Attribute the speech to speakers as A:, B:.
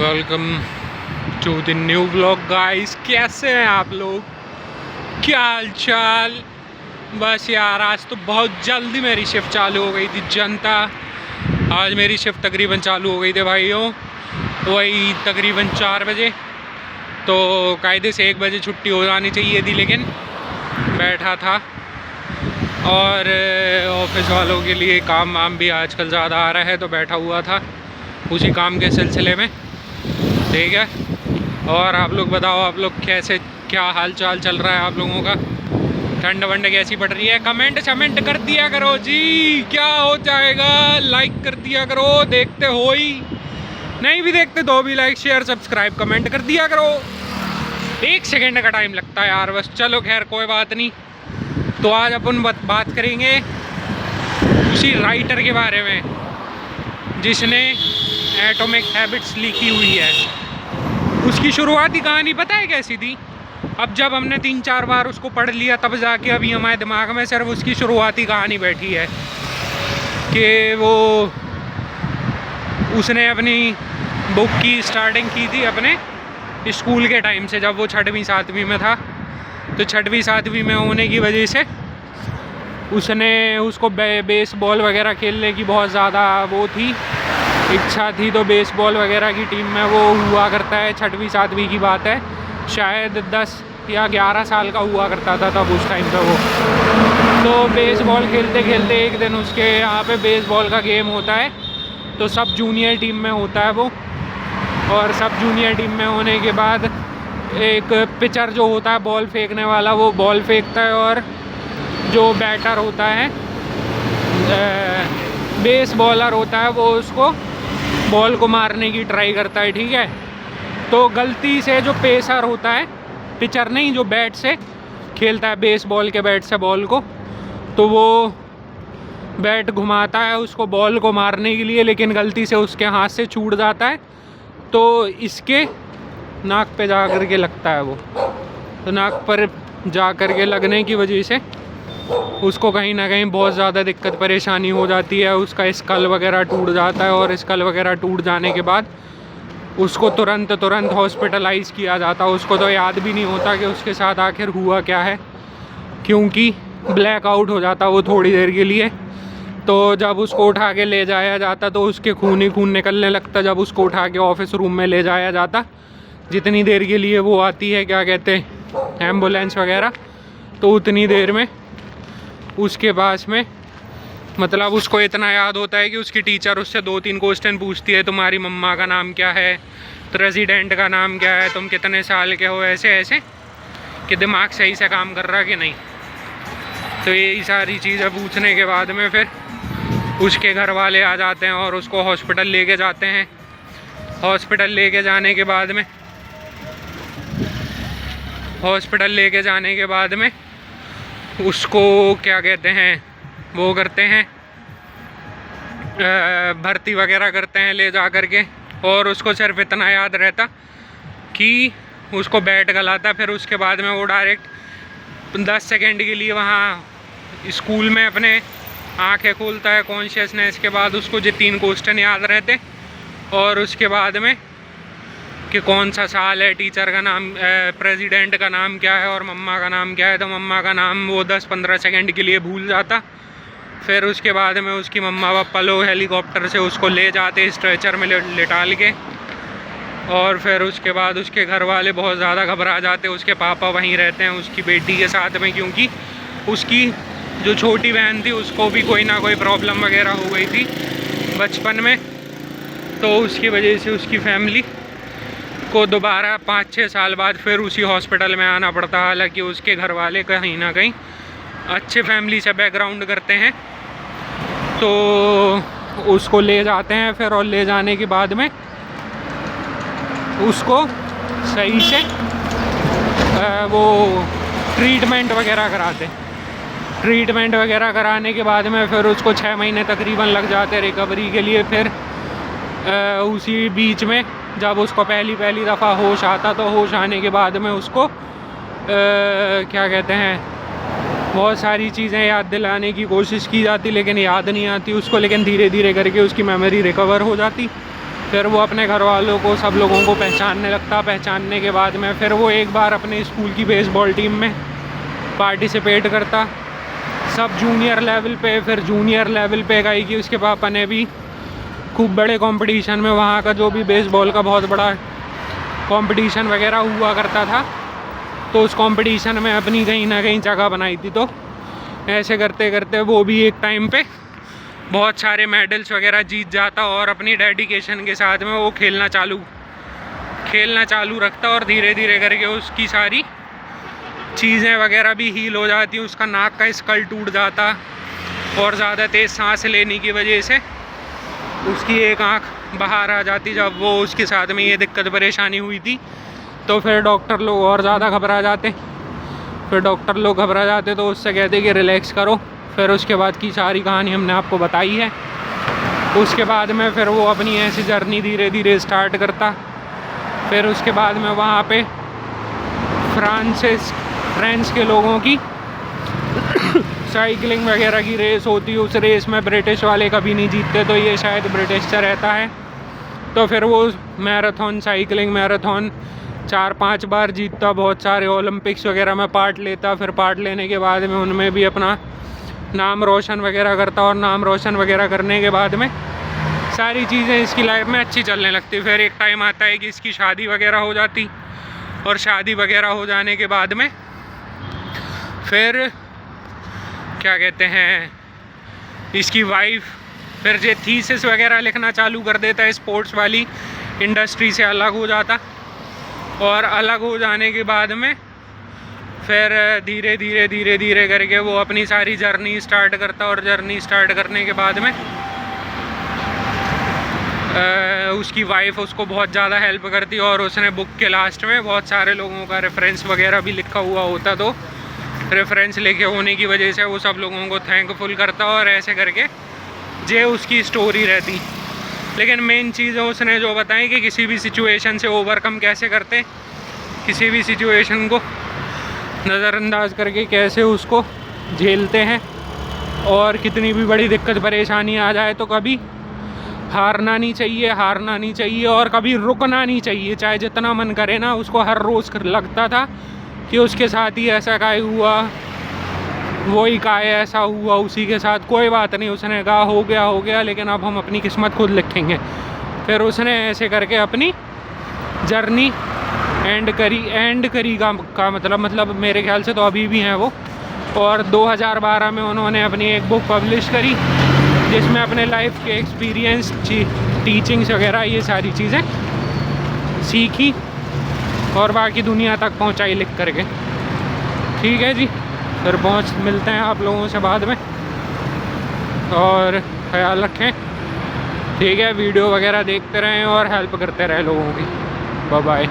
A: Welcome to the new vlog guys. कैसे हैं आप लोग? क्या हाल चाल? बस यार आज तो बहुत जल्दी मेरी शिफ्ट चालू हो गई थी जनता। आज मेरी शिफ्ट तकरीबन चालू हो गई थी भाइयों, वही तकरीबन 4 बजे। तो कायदे से 1 बजे छुट्टी हो जानी चाहिए थी, लेकिन बैठा था और ऑफिस वालों के लिए काम वाम भी आजकल ज़्यादा आ रहा है, तो बैठा हुआ था उसी काम के सिलसिले में। ठीक है, और आप लोग बताओ, आप लोग कैसे, क्या हाल चाल चल रहा है आप लोगों का? ठंड वंड कैसी पड़ रही है? कमेंट शमेंट कर दिया करो जी, क्या हो जाएगा, लाइक कर दिया करो। देखते हो ही, नहीं भी देखते तो भी लाइक शेयर सब्सक्राइब कमेंट कर दिया करो। 1 सेकेंड का टाइम लगता है यार बस। चलो खैर कोई बात नहीं। तो आज अपन बात करेंगे उसी राइटर के बारे में जिसने एटॉमिक हैबिट्स लिखी हुई है। उसकी शुरुआती कहानी पता है कैसी थी? अब जब हमने 3-4 बार उसको पढ़ लिया तब जाके अभी हमारे दिमाग में सिर्फ उसकी शुरुआती कहानी बैठी है कि वो उसने अपनी बुक की स्टार्टिंग की थी अपने स्कूल के टाइम से, जब वो 6वीं 7वीं में था। तो 6वीं 7वीं में होने की वजह से उसको बेसबॉल वगैरह खेलने की बहुत ज़्यादा वो थी, इच्छा थी। तो बेसबॉल वगैरह की टीम में वो हुआ करता है। 6वीं 7वीं की बात है, शायद 10 या 11 साल का हुआ करता था तब उस टाइम पे वो। तो बेसबॉल खेलते खेलते एक दिन उसके यहाँ पे बेसबॉल का गेम होता है, तो सब जूनियर टीम में होता है वो। और सब जूनियर टीम में होने के बाद एक पिचर जो होता है बॉल फेंकने वाला, वो बॉल फेंकता है, और जो बैटर होता है बेस बॉलर होता है, वो उसको बॉल को मारने की ट्राई करता है। ठीक है, तो गलती से जो पेसर होता है, पिचर नहीं, जो बैट से खेलता है बेसबॉल के बैट से बॉल को, तो वो बैट घुमाता है उसको बॉल को मारने के लिए, लेकिन गलती से उसके हाथ से छूट जाता है। तो इसके नाक पे जा कर के लगता है वो। तो नाक पर जा कर के लगने की वजह से उसको कहीं ना कहीं बहुत ज़्यादा दिक्कत परेशानी हो जाती है। उसका स्कल वगैरह टूट जाता है, और स्कल वगैरह टूट जाने के बाद उसको तुरंत हॉस्पिटलाइज किया जाता है। उसको तो याद भी नहीं होता कि उसके साथ आखिर हुआ क्या है, क्योंकि ब्लैक आउट हो जाता वो थोड़ी देर के लिए। तो जब उसको उठा के ले जाया जाता तो उसके खून ही खून निकलने लगता। जब उसको उठा के ऑफिस रूम में ले जाया जाता, जितनी देर के लिए वो आती है, क्या कहते हैं, एम्बुलेंस वगैरह, तो उतनी देर में उसके पास में, मतलब उसको इतना याद होता है कि उसकी टीचर उससे 2-3 क्वेश्चन पूछती है, तुम्हारी मम्मा का नाम क्या है, प्रेसिडेंट का नाम क्या है, तुम कितने साल के हो, ऐसे ऐसे, कि दिमाग सही से काम कर रहा कि नहीं। तो यही सारी चीज़ें पूछने के बाद में फिर उसके घर वाले आ जाते हैं और उसको हॉस्पिटल लेके जाते हैं। हॉस्पिटल लेके जाने के बाद में उसको क्या कहते हैं, वो करते हैं, भर्ती वगैरह करते हैं ले जा कर के। और उसको सिर्फ इतना याद रहता कि उसको बैट गलाता। फिर उसके बाद में वो डायरेक्ट 10 सेकेंड के लिए वहाँ स्कूल में अपने आंखें खोलता है कॉन्शियसनेस के बाद। उसको जो 3 क्वेश्चन याद रहते, और उसके बाद में कि कौन सा साल है, टीचर का नाम, प्रेसिडेंट का नाम क्या है, और मम्मा का नाम क्या है। तो मम्मा का नाम वो 10-15 सेकेंड के लिए भूल जाता। फिर उसके बाद में उसकी मम्मा पापा लोग हेलीकॉप्टर से उसको ले जाते स्ट्रेचर में लिटाल के। और फिर उसके बाद उसके घर वाले बहुत ज़्यादा घबरा जाते। उसके पापा वहीं रहते हैं उसकी बेटी के साथ में, क्योंकि उसकी जो छोटी बहन थी उसको भी कोई ना कोई प्रॉब्लम वगैरह हो गई थी बचपन में। तो उसकी वजह से उसकी फैमिली को दोबारा 5-6 साल बाद फिर उसी हॉस्पिटल में आना पड़ता। हालांकि उसके घर वाले कहीं ना कहीं अच्छे फैमिली से बैकग्राउंड करते हैं। तो उसको ले जाते हैं फिर, और ले जाने के बाद में उसको सही से वो ट्रीटमेंट वगैरह कराते। ट्रीटमेंट वगैरह कराने के बाद में फिर उसको 6 महीने तकरीबन लग जाते रिकवरी के लिए। फिर उसी बीच में जब उसको पहली दफ़ा होश आता, तो होश आने के बाद में उसको क्या कहते हैं, बहुत सारी चीज़ें याद दिलाने की कोशिश की जाती, लेकिन याद नहीं आती उसको। लेकिन धीरे धीरे करके उसकी मेमोरी रिकवर हो जाती। फिर वो अपने घर वालों को, सब लोगों को पहचानने लगता। पहचानने के बाद में फिर वो एक बार अपने स्कूल की बेसबॉल टीम में पार्टिसिपेट करता, सब जूनियर लेवल पे। फिर जूनियर लेवल पे गई कि उसके पापा ने भी खूब बड़े कंपटीशन में, वहाँ का जो भी बेसबॉल का बहुत बड़ा कंपटीशन वगैरह हुआ करता था, तो उस कंपटीशन में अपनी कहीं ना कहीं जगह बनाई थी। तो ऐसे करते करते वो भी एक टाइम पे बहुत सारे मेडल्स वगैरह जीत जाता और अपनी डेडिकेशन के साथ में वो खेलना चालू रखता। और धीरे धीरे करके उसकी सारी चीज़ें वगैरह भी हील हो जाती। उसका नाक का स्कल टूट जाता और ज़्यादा तेज़ सांस लेने की वजह से उसकी एक आँख बाहर आ जाती। जब वो उसके साथ में ये दिक्कत परेशानी हुई थी तो फिर डॉक्टर लोग और ज़्यादा घबरा जाते। तो उससे कहते कि रिलैक्स करो। फिर उसके बाद की सारी कहानी हमने आपको बताई है। उसके बाद में फिर वो अपनी ऐसी जर्नी धीरे धीरे स्टार्ट करता। फिर उसके बाद में वहाँ पे फ्रांस के लोगों की साइकिलिंग वगैरह की रेस होती है। उस रेस में ब्रिटिश वाले कभी नहीं जीतते, तो ये शायद ब्रिटिश से रहता है। तो फिर वो साइकिलिंग मैराथन 4-5 बार जीतता, बहुत सारे ओलंपिक्स वगैरह में पार्ट लेता। फिर पार्ट लेने के बाद में उनमें भी अपना नाम रोशन वगैरह करता और नाम रोशन वगैरह करने के बाद में सारी चीज़ें इसकी लाइफ में अच्छी चलने लगती। फिर एक टाइम आता है कि इसकी शादी वगैरह हो जाती और शादी वगैरह हो जाने के बाद में फिर क्या कहते हैं, इसकी वाइफ फिर जो थीसिस वगैरह लिखना चालू कर देता है, स्पोर्ट्स वाली इंडस्ट्री से अलग हो जाता। और अलग हो जाने के बाद में फिर धीरे धीरे करके वो अपनी सारी जर्नी स्टार्ट करता। और जर्नी स्टार्ट करने के बाद में उसकी वाइफ उसको बहुत ज़्यादा हेल्प करती और उसने बुक के लास्ट में बहुत सारे लोगों का रेफरेंस वगैरह भी लिखा हुआ होता। तो रेफरेंस लिखे होने की वजह से वो सब लोगों को थैंकफुल करता और ऐसे करके जे उसकी स्टोरी रहती। लेकिन मेन चीज़ उसने जो बताई कि किसी भी सिचुएशन से ओवरकम कैसे करते, किसी भी सिचुएशन को नज़रअंदाज करके कैसे उसको झेलते हैं। और कितनी भी बड़ी दिक्कत परेशानी आ जाए तो कभी हारना नहीं चाहिए और कभी रुकना नहीं चाहिए। चाहे जितना मन करे ना, उसको हर रोज़ लगता था कि उसके साथ ही ऐसा काय हुआ, वही काय ऐसा हुआ उसी के साथ, कोई बात नहीं। उसने कहा हो गया, लेकिन अब हम अपनी किस्मत खुद लिखेंगे। फिर उसने ऐसे करके अपनी जर्नी एंड करी का मतलब मेरे ख्याल से तो अभी भी हैं वो। और 2012 में उन्होंने अपनी एक बुक पब्लिश करी जिसमें अपने लाइफ के एक्सपीरियंस, टीचिंग्स वगैरह ये सारी चीज़ें सीखी और बाकी दुनिया तक पहुंचाई लिख करके। ठीक है जी, फिर मिलते हैं आप लोगों से बाद में और ख्याल रखें। ठीक है, वीडियो वगैरह देखते रहें और हेल्प करते रहें लोगों की। Bye bye.